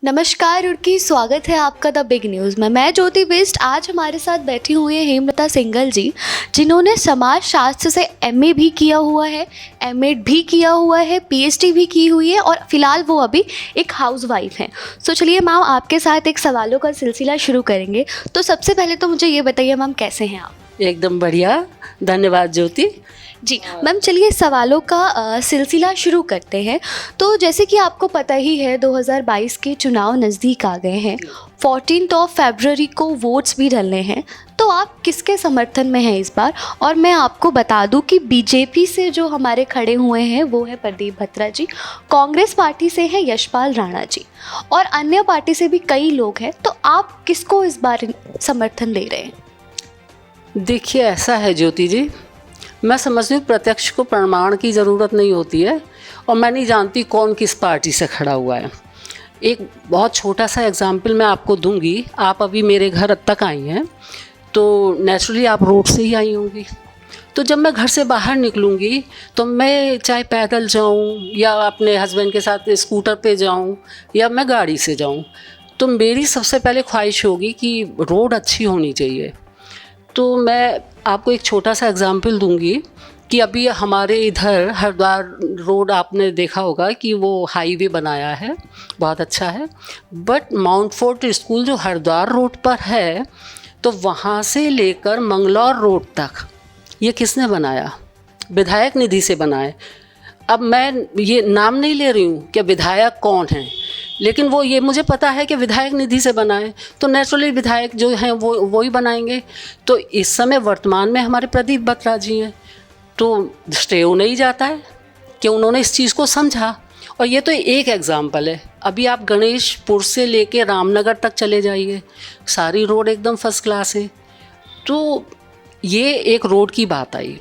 नमस्कार रुड़की, स्वागत है आपका द बिग न्यूज़ में। मैं ज्योति बिस्ट। आज हमारे साथ बैठी हुई हैं हेमलता सिंघल जी, जिन्होंने समाज शास्त्र से एमए भी किया हुआ है, एमएड भी किया हुआ है, पीएचडी भी की हुई है और फिलहाल वो अभी एक हाउसवाइफ हैं। तो चलिए मैम, आपके साथ एक सवालों का सिलसिला शुरू करेंगे। तो सबसे पहले तो मुझे ये बताइए मैम, कैसे हैं आप? एकदम बढ़िया, धन्यवाद ज्योति जी मैम, चलिए सवालों का सिलसिला शुरू करते हैं। तो जैसे कि आपको पता ही है, 2022 के चुनाव नज़दीक आ गए हैं। 14 फरवरी को वोट्स भी डलने हैं। तो आप किसके समर्थन में हैं इस बार? और मैं आपको बता दूं कि बीजेपी से जो हमारे खड़े हुए हैं वो है प्रदीप बत्रा जी, कांग्रेस पार्टी से है यशपाल राणा जी, और अन्य पार्टी से भी कई लोग हैं। तो आप किसको इस बार समर्थन दे रहे हैं? देखिए, ऐसा है ज्योति जी, मैं समझती हूँ प्रत्यक्ष को प्रमाण की ज़रूरत नहीं होती है और मैं नहीं जानती कौन किस पार्टी से खड़ा हुआ है। एक बहुत छोटा सा एग्जाम्पल मैं आपको दूंगी। आप अभी मेरे घर तक आई हैं तो नेचुरली आप रोड से ही आई होंगी। तो जब मैं घर से बाहर निकलूँगी तो मैं चाहे पैदल जाऊँ या अपने हस्बैंड के साथ स्कूटर पे जाऊँ या मैं गाड़ी से जाऊँ, तो मेरी सबसे पहले ख्वाहिश होगी कि रोड अच्छी होनी चाहिए। तो मैं आपको एक छोटा सा एग्जाम्पल दूंगी कि अभी हमारे इधर हरिद्वार रोड आपने देखा होगा कि वो हाईवे बनाया है, बहुत अच्छा है। बट माउंट फोर्ट स्कूल जो हरिद्वार रोड पर है, तो वहाँ से लेकर मंगलौर रोड तक ये किसने बनाया? विधायक निधि से बनाए। अब मैं ये नाम नहीं ले रही हूँ कि विधायक कौन है, लेकिन वो ये मुझे पता है कि विधायक निधि से बनाए, तो नेचुरली विधायक जो हैं वो ही बनाएंगे। तो इस समय वर्तमान में हमारे प्रदीप बत्रा जी हैं, तो श्रेय नहीं जाता है कि उन्होंने इस चीज़ को समझा। और ये तो एक एग्जाम्पल है। अभी आप गणेशपुर से लेके रामनगर तक चले जाइए, सारी रोड एकदम फर्स्ट क्लास है। तो ये एक रोड की बात आई।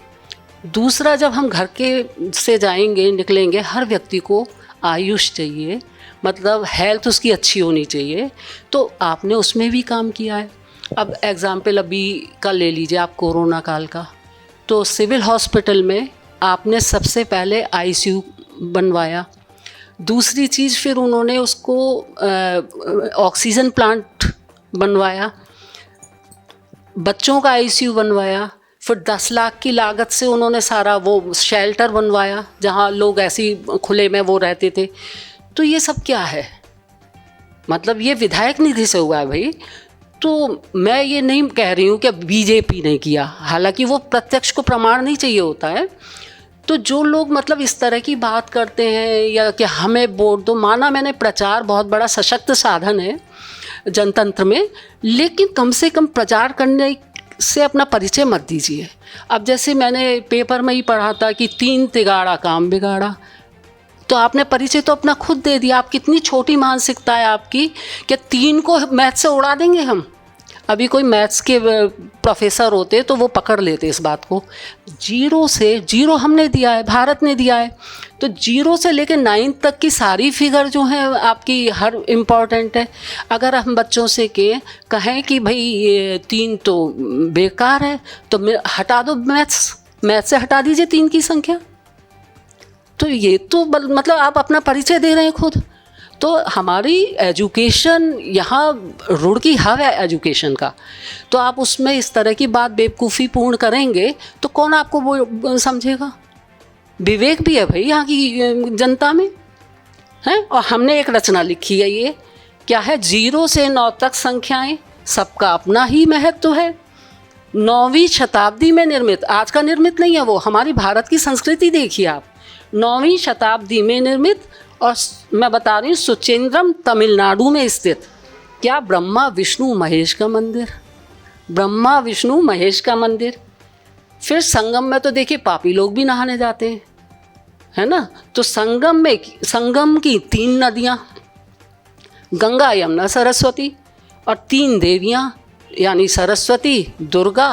दूसरा, जब हम घर के से जाएंगे निकलेंगे, हर व्यक्ति को आयुष चाहिए, मतलब हेल्थ उसकी अच्छी होनी चाहिए। तो आपने उसमें भी काम किया है। अब एग्ज़ाम्पल अभी का ले लीजिए आप, कोरोना काल का। तो सिविल हॉस्पिटल में आपने सबसे पहले आईसीयू बनवाया। दूसरी चीज़, फिर उन्होंने उसको ऑक्सीजन प्लांट बनवाया, बच्चों का आईसीयू बनवाया। फिर 10 लाख की लागत से उन्होंने सारा वो शेल्टर बनवाया जहाँ लोग ऐसी खुले में वो रहते थे। तो ये सब क्या है? मतलब ये विधायक निधि से हुआ है भाई। तो मैं ये नहीं कह रही हूँ कि बीजेपी ने किया, हालांकि वो प्रत्यक्ष को प्रमाण नहीं चाहिए होता है। तो जो लोग मतलब इस तरह की बात करते हैं या कि हमें वोट दो, माना मैंने प्रचार बहुत बड़ा सशक्त साधन है जनतंत्र में, लेकिन कम से कम प्रचार करने से अपना परिचय मत दीजिए। अब जैसे मैंने पेपर में ही पढ़ा था कि 3 तिगाड़ा काम बिगाड़ा, तो आपने परिचय तो अपना खुद दे दिया। आप कितनी छोटी मानसिकता है आपकी कि 3 को मैथ से उड़ा देंगे हम। अभी कोई मैथ्स के प्रोफेसर होते तो वो पकड़ लेते इस बात को। 0 से 0 हमने दिया है, भारत ने दिया है। तो 0 से लेकर 9 तक की सारी फिगर जो है आपकी हर इम्पॉर्टेंट है। अगर हम बच्चों से कहें कि भाई ये 3 तो बेकार है, तो हटा दो मैथ्स से हटा दीजिए 3 की संख्या। तो ये तो मतलब आप अपना परिचय दे रहे हैं खुद। तो हमारी एजुकेशन यहाँ रुड़की हब है एजुकेशन का, तो आप उसमें इस तरह की बात बेवकूफ़ी पूर्ण करेंगे तो कौन आपको वो समझेगा? विवेक भी है भाई यहाँ की जनता में है। और हमने एक रचना लिखी है, ये क्या है? 0 से 9 तक संख्याएं, सबका अपना ही महत्व है। 9वीं शताब्दी में निर्मित, आज का निर्मित नहीं है वो, हमारी भारत की संस्कृति देखिए आप। 9वीं शताब्दी में निर्मित, और मैं बता रही हूँ सुचेंद्रम तमिलनाडु में स्थित, क्या ब्रह्मा विष्णु महेश का मंदिर, ब्रह्मा विष्णु महेश का मंदिर। फिर संगम में तो देखिए पापी लोग भी नहाने जाते हैं, है ना। तो संगम की 3 नदियाँ, गंगा यमुना सरस्वती, और 3 देवियाँ यानी सरस्वती, दुर्गा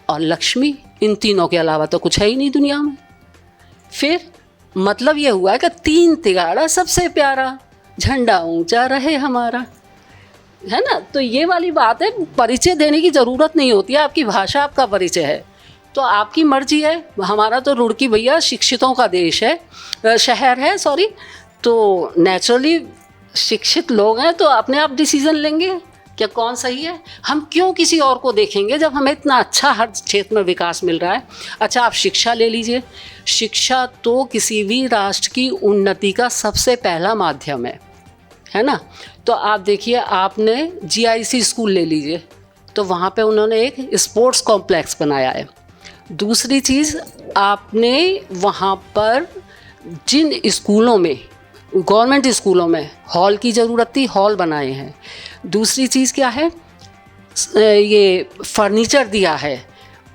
और लक्ष्मी। इन तीनों के अलावा तो कुछ है ही नहीं दुनिया में। फिर मतलब ये हुआ कि 3 तिगाड़ा सबसे प्यारा, झंडा ऊंचा रहे हमारा, है ना। तो ये वाली बात है, परिचय देने की ज़रूरत नहीं होती है, आपकी भाषा आपका परिचय है। तो आपकी मर्जी है। हमारा तो रुड़की भैया शिक्षितों का देश है, शहर है, सॉरी। तो नेचुरली शिक्षित लोग हैं तो अपने आप डिसीजन लेंगे क्या कौन सही है। हम क्यों किसी और को देखेंगे जब हमें इतना अच्छा हर क्षेत्र में विकास मिल रहा है। अच्छा, आप शिक्षा ले लीजिए। शिक्षा तो किसी भी राष्ट्र की उन्नति का सबसे पहला माध्यम है ना। तो आप देखिए, आपने GIC स्कूल ले लीजिए, तो वहाँ पे उन्होंने एक स्पोर्ट्स कॉम्प्लेक्स बनाया है। दूसरी चीज़, आपने वहाँ पर जिन स्कूलों में, गवर्नमेंट स्कूलों में हॉल की ज़रूरत थी, हॉल बनाए हैं। दूसरी चीज़ क्या है, ये फर्नीचर दिया है।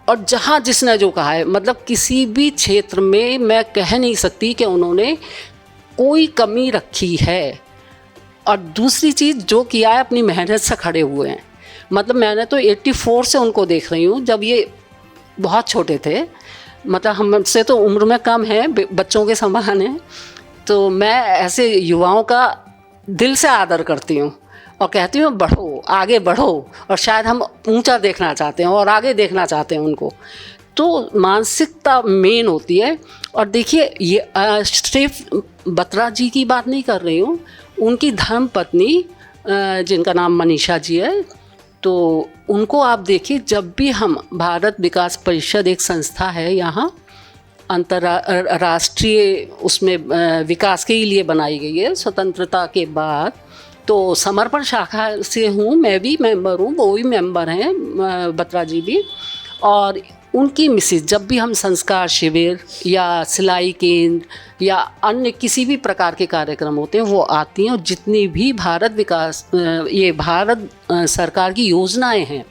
और जहाँ जिसने जो कहा है, मतलब किसी भी क्षेत्र में मैं कह नहीं सकती कि उन्होंने कोई कमी रखी है। और दूसरी चीज़ जो किया है, अपनी मेहनत से खड़े हुए हैं। मतलब मैंने तो 84 से उनको देख रही हूँ, जब ये बहुत छोटे थे, मतलब हमसे तो उम्र में कम है, बच्चों के समान हैं। तो मैं ऐसे युवाओं का दिल से आदर करती हूँ और कहती हूँ बढ़ो, आगे बढ़ो। और शायद हम ऊंचा देखना चाहते हैं और आगे देखना चाहते हैं उनको। तो मानसिकता मेन होती है। और देखिए, ये सिर्फ बत्रा जी की बात नहीं कर रही हूँ, उनकी धर्म पत्नी जिनका नाम मनीषा जी है, तो उनको आप देखिए, जब भी हम भारत विकास परिषद एक संस्था है यहाँ अंतर्राष्ट्रीय उसमें विकास के लिए बनाई गई है स्वतंत्रता के बाद। तो समर्पण शाखा से हूँ, मैं भी मेंबर हूँ, वो भी मेंबर हैं, बत्रा जी भी। और उनकी मिसेज जब भी हम संस्कार शिविर या सिलाई केंद्र या अन्य किसी भी प्रकार के कार्यक्रम होते हैं, वो आती हैं। और जितनी भी भारत विकास ये भारत सरकार की योजनाएं हैं,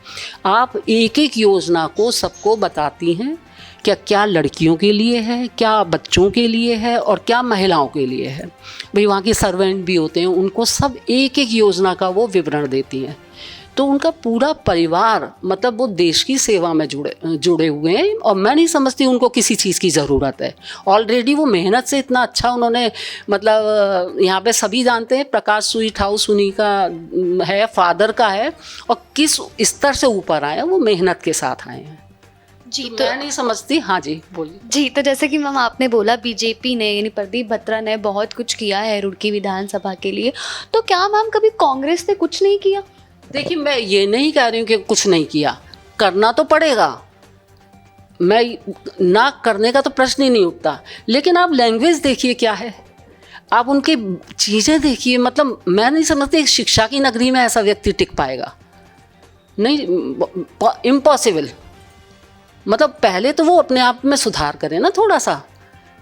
आप एक एक योजना को सबको बताती हैं, क्या लड़कियों के लिए है, क्या बच्चों के लिए है और क्या महिलाओं के लिए है। भाई वहाँ के सर्वेंट भी होते हैं, उनको सब एक एक योजना का वो विवरण देती हैं। तो उनका पूरा परिवार, मतलब वो देश की सेवा में जुड़े हुए हैं। और मैं नहीं समझती उनको किसी चीज़ की ज़रूरत है। ऑलरेडी वो मेहनत से इतना अच्छा उन्होंने, मतलब यहाँ पे सभी जानते हैं प्रकाश स्वीट हाउस उन्हीं का है, फादर का है। और किस स्तर से ऊपर आए हैं, वो मेहनत के साथ आए हैं। जी, तो मैं नहीं समझती। हाँ जी, बोलिए। जी, तो जैसे कि मैम आपने बोला बीजेपी ने, यानी प्रदीप बत्रा ने बहुत कुछ किया है रुड़की विधानसभा के लिए, तो क्या मैम कभी कांग्रेस ने कुछ नहीं किया? देखिए, मैं ये नहीं कह रही हूँ कि कुछ नहीं किया, करना तो पड़ेगा। मैं ना करने का तो प्रश्न ही नहीं उठता। लेकिन आप लैंग्वेज देखिए क्या है, आप उनकी चीज़ें देखिए। मतलब मैं नहीं समझती शिक्षा की नगरी में ऐसा व्यक्ति टिक पाएगा, नहीं, इम्पॉसिबल। मतलब पहले तो वो अपने आप में सुधार करें ना, थोड़ा सा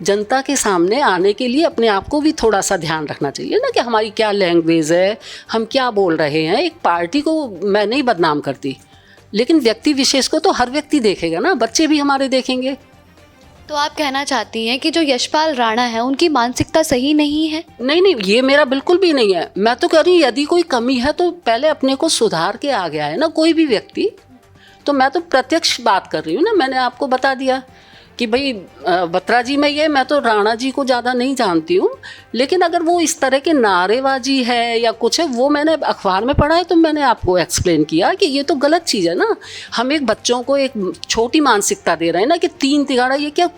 जनता के सामने आने के लिए अपने आप को भी थोड़ा सा ध्यान रखना चाहिए ना, कि हमारी क्या लैंग्वेज है, हम क्या बोल रहे हैं। एक पार्टी को मैं नहीं बदनाम करती, लेकिन व्यक्ति विशेष को तो हर व्यक्ति देखेगा ना, बच्चे भी हमारे देखेंगे। तो आप कहना चाहती हैं कि जो यशपाल राणा है उनकी मानसिकता सही नहीं है? नहीं नहीं, ये मेरा बिल्कुल भी नहीं है। मैं तो कह रही हूँ यदि कोई कमी है तो पहले अपने को सुधार के आ गया है ना कोई भी व्यक्ति। तो मैं तो प्रत्यक्ष बात कर रही हूँ ना, मैंने आपको बता दिया कि भाई बत्रा जी में ये, मैं तो राणा जी को ज़्यादा नहीं जानती हूँ। लेकिन अगर वो इस तरह के नारेबाजी है या कुछ है, वो मैंने अखबार में पढ़ा है, तो मैंने आपको एक्सप्लेन किया कि ये तो गलत चीज़ है ना। हम एक बच्चों को एक छोटी मानसिकता दे रहे हैं ना कि 3 तिगाड़ा, ये क्या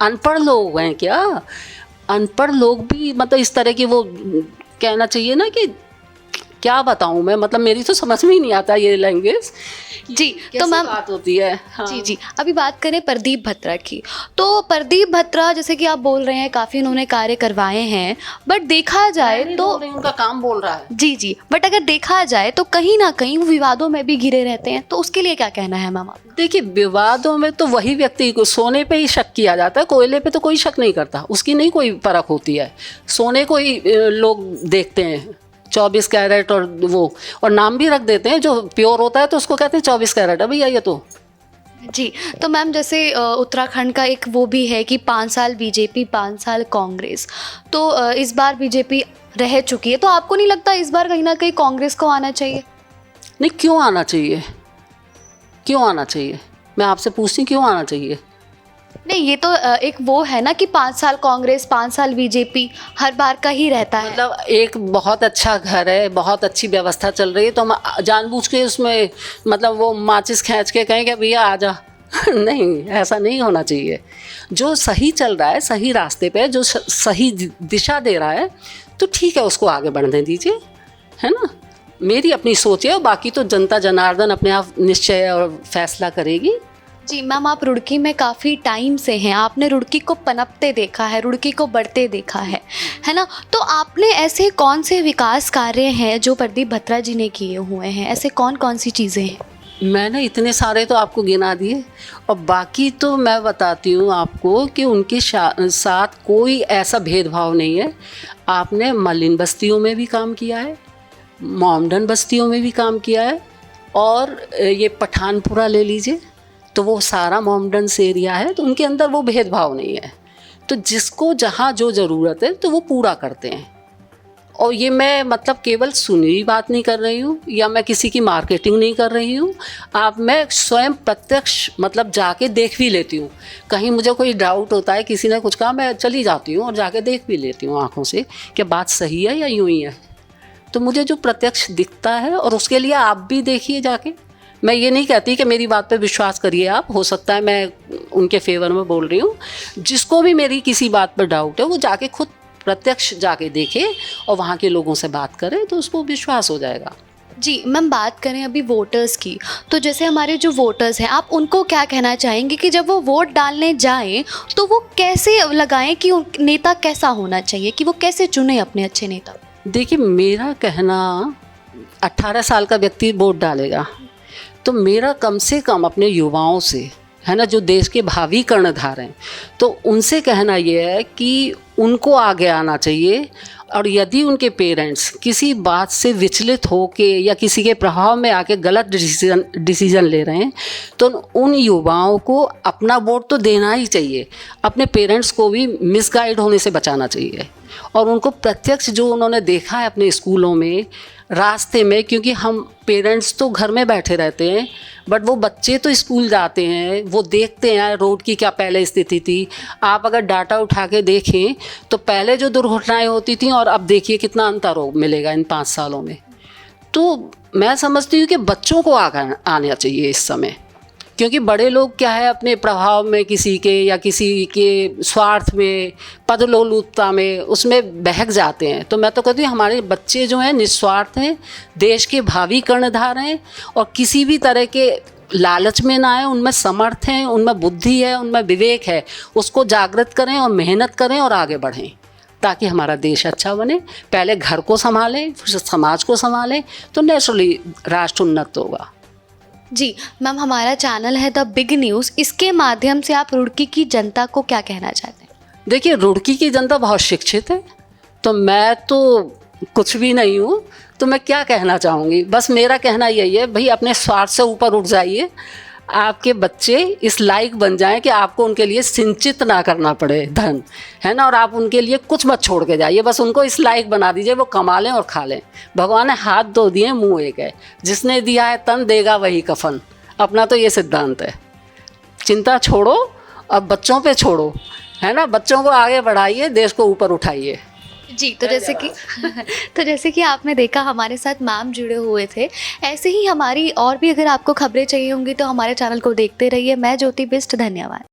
अनपढ़ लोग हैं क्या? अनपढ़ लोग भी मतलब इस तरह की, वो कहना चाहिए ना कि क्या बताऊं मैं, मतलब मेरी तो समझ में ही नहीं आता ये लैंग्वेज। जी, तो मैम बात होती है। हाँ। जी जी, अभी बात करें प्रदीप बत्रा की। तो प्रदीप बत्रा, जैसे कि आप बोल रहे हैं, काफ़ी उन्होंने कार्य करवाए हैं, बट देखा जाए तो उनका काम बोल रहा है। जी जी, बट अगर देखा जाए तो कहीं ना कहीं वो विवादों में भी घिरे रहते हैं, तो उसके लिए क्या कहना है मैम आप? देखिए, विवादों में तो वही व्यक्ति को, सोने पे ही शक किया जाता है, कोयले पे तो कोई शक नहीं करता, उसकी नहीं कोई परख होती है। सोने को ही लोग देखते हैं 24 कैरेट, और वो और नाम भी रख देते हैं, जो प्योर होता है तो उसको कहते हैं 24 कैरेट है भैया ये तो। जी, तो मैम जैसे उत्तराखंड का एक वो भी है कि 5 साल बीजेपी 5 साल कांग्रेस, तो इस बार बीजेपी रह चुकी है, तो आपको नहीं लगता इस बार कहीं ना कहीं कांग्रेस को आना चाहिए? नहीं, क्यों आना चाहिए, क्यों आना चाहिए? मैं आपसे पूछती हूँ क्यों आना चाहिए? नहीं, ये तो एक वो है ना कि 5 साल कांग्रेस 5 साल बीजेपी हर बार का ही रहता है। मतलब एक बहुत अच्छा घर है, बहुत अच्छी व्यवस्था चल रही है, तो हम जानबूझ के उसमें मतलब वो माचिस खींच के कहें कि भैया आ जा नहीं, ऐसा नहीं होना चाहिए। जो सही चल रहा है, सही रास्ते पे, जो सही दिशा दे रहा है, तो ठीक है, उसको आगे बढ़ने दीजिए, है ना। मेरी अपनी सोच है, और बाकी तो जनता जनार्दन अपने आप निश्चय और फैसला करेगी। जी मैम, आप रुड़की में काफ़ी टाइम से हैं, आपने रुड़की को पनपते देखा है, रुड़की को बढ़ते देखा है ना। तो आपने ऐसे कौन से विकास कार्य हैं जो प्रदीप बत्रा जी ने किए हुए हैं, ऐसे कौन कौन सी चीज़ें हैं? मैंने इतने सारे तो आपको गिना दिए, और बाकी तो मैं बताती हूँ आपको कि उनके साथ कोई ऐसा भेदभाव नहीं है। आपने मलिन बस्तियों में भी काम किया है, मोमडन बस्तियों में भी काम किया है, और ये पठानपुरा ले लीजिए तो वो सारा मोमडन्स एरिया है, तो उनके अंदर वो भेदभाव नहीं है। तो जिसको जहाँ जो ज़रूरत है तो वो पूरा करते हैं। और ये मैं मतलब केवल सुनी हुई बात नहीं कर रही हूँ, या मैं किसी की मार्केटिंग नहीं कर रही हूँ। मैं स्वयं प्रत्यक्ष मतलब जाके देख भी लेती हूँ। कहीं मुझे कोई डाउट होता है, किसी ने कुछ कहा, मैं चली जाती हूँ और जाके देख भी लेती हूँ आँखों से कि बात सही है या यूँ ही है। तो मुझे जो प्रत्यक्ष दिखता है, और उसके लिए आप भी देखिए जाके। मैं ये नहीं कहती कि मेरी बात पे विश्वास करिए आप, हो सकता है मैं उनके फेवर में बोल रही हूँ। जिसको भी मेरी किसी बात पर डाउट है वो जाके खुद प्रत्यक्ष जाके देखे और वहाँ के लोगों से बात करें, तो उसको विश्वास हो जाएगा। जी मैम, बात करें अभी वोटर्स की, तो जैसे हमारे जो वोटर्स हैं, आप उनको क्या कहना चाहेंगे कि जब वो वोट डालने जाएं तो वो कैसे लगाएं कि नेता कैसा होना चाहिए, कि वो कैसे चुने अपने अच्छे नेता? देखिए, मेरा कहना 18 साल का व्यक्ति वोट डालेगा तो मेरा कम से कम अपने युवाओं से, है ना, जो देश के भावी कर्णधार हैं, तो उनसे कहना ये है कि उनको आगे आना चाहिए। और यदि उनके पेरेंट्स किसी बात से विचलित हो के या किसी के प्रभाव में आके गलत डिसीजन ले रहे हैं, तो उन युवाओं को अपना वोट तो देना ही चाहिए, अपने पेरेंट्स को भी मिसगाइड होने से बचाना चाहिए। और उनको प्रत्यक्ष जो उन्होंने देखा है अपने स्कूलों में, रास्ते में, क्योंकि हम पेरेंट्स तो घर में बैठे रहते हैं, बट वो बच्चे तो स्कूल जाते हैं, वो देखते हैं रोड की क्या पहले स्थिति थी। आप अगर डाटा उठा के देखें तो पहले जो दुर्घटनाएं होती थी और अब देखिए कितना अंतर हो मिलेगा इन 5 सालों में। तो मैं समझती हूँ कि बच्चों को आगे आना चाहिए इस समय, क्योंकि बड़े लोग क्या है, अपने प्रभाव में किसी के या किसी के स्वार्थ में, पदलोलुपता में, उसमें बहक जाते हैं। तो मैं तो कहती हूँ हमारे बच्चे जो हैं निस्वार्थ हैं, देश के भावी कर्णधार हैं, और किसी भी तरह के लालच में ना आए, उनमें समर्थ हैं, उनमें बुद्धि है, उनमें विवेक है, उसको जागृत करें और मेहनत करें और आगे बढ़ें, ताकि हमारा देश अच्छा बने। पहले घर को संभालें, फिर समाज को संभालें, तो नेचुरली राष्ट्र उन्नत होगा। जी मैम, हमारा चैनल है द बिग न्यूज़, इसके माध्यम से आप रुड़की की जनता को क्या कहना चाहते हैं? देखिए, रुड़की की जनता बहुत शिक्षित है, तो मैं तो कुछ भी नहीं हूँ, तो मैं क्या कहना चाहूँगी। बस मेरा कहना यही है, भाई अपने स्वार्थ से ऊपर उठ जाइए, आपके बच्चे इस लायक बन जाएं कि आपको उनके लिए सिंचित ना करना पड़े धन, है ना, और आप उनके लिए कुछ मत छोड़ के जाइए, बस उनको इस लायक बना दीजिए, वो कमा लें और खा लें। भगवान ने हाथ 2 दिए, मुंह 1 है, जिसने दिया है तन देगा वही कफन। अपना तो ये सिद्धांत है। चिंता छोड़ो, अब बच्चों पे छोड़ो, है ना, बच्चों को आगे बढ़ाइए, देश को ऊपर उठाइए। जी, तो जैसे कि आपने देखा हमारे साथ मैम जुड़े हुए थे, ऐसे ही हमारी और भी अगर आपको खबरें चाहिए होंगी तो हमारे चैनल को देखते रहिए। मैं ज्योति बिष्ट, धन्यवाद।